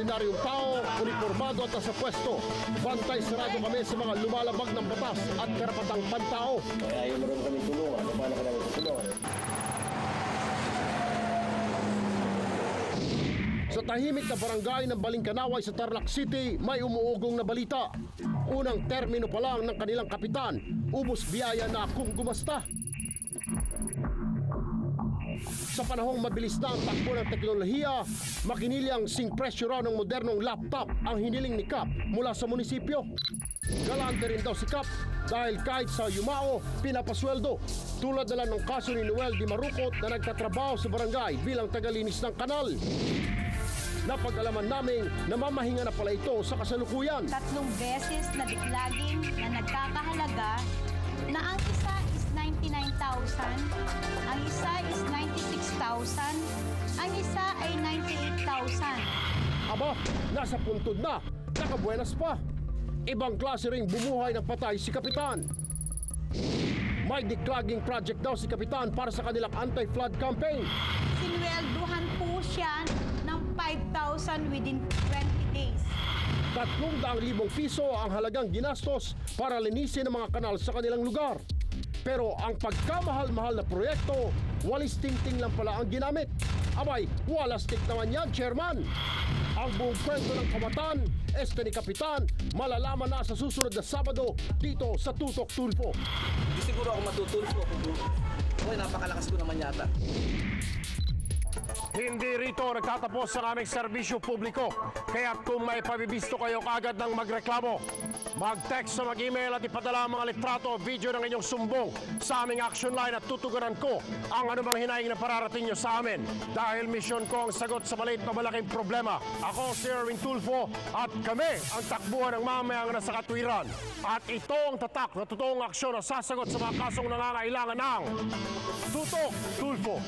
ordinaryong tao, uniformado at nasa pwesto. Bantay sarado kami sa mga lumalabag ng batas at karapatang pantao. Kaya ayaw mo rin kami tulungan. Paano ka namin tulungan? Sa tahimik na barangay ng Balingkanaway sa Tarlac City, may umuugong na balita. Unang termino pa lang ng kanilang kapitan, ubos biyaya na kung gumasta. Sa panahong mabilis na ang takbo ng teknolohiya, makinilyang singpresyo raw ng modernong laptop ang hiniling ni Kap mula sa munisipyo. Galante rin daw si Kap dahil kahit sa yumao, pinapasweldo. Tulad na lang ng kaso ni Noel Di Marucot na nagtatrabaho sa barangay bilang tagalinis ng kanal. Napag-alaman namin na mamahinga na pala ito sa kasalukuyan. 3 beses na declogging na nagkakahalaga na ang isa is 99,000, ang isa is 96,000, ang isa ay 98,000. Aba, nasa puntod na, nakabuenas pa. Ibang klase ring bumuhay ng patay si Kapitan. May declogging project daw si Kapitan para sa kanilang anti-flood campaign. Sinwelduhan po siya ng 5,000 within 20 days. 300,000 piso ang halagang ginastos para linisin ang mga kanal sa kanilang lugar. Pero ang pagkamahal-mahal na proyekto, walis tingting lang pala ang ginamit. Abay, walastik naman yan, Chairman. Ang buong kwento ng kamatan, este ni Kapitan, malalaman na sa susunod na Sabado dito sa Tutok Tulfo. Hindi siguro ako matutulfo. Uy, napakalakas ko naman yata. Hindi rito nagtatapos ang aming serbisyo publiko. Kaya kung may pabibisto kayo kagad ng magreklamo, mag-text o mag-email at ipadala ang mga litrato o video ng inyong sumbong sa aming action line at tutugunan ko ang anumang hinaing na pararating nyo sa amin. Dahil misyon ko ang sagot sa maliit na malaking problema. Ako si Erwin Tulfo at kami ang takbuhan ng mamayang nasa katwiran. At ito ang tatak na totoong aksyon na sasagot sa mga kasong nangangailangan ng Tutok Tulfo.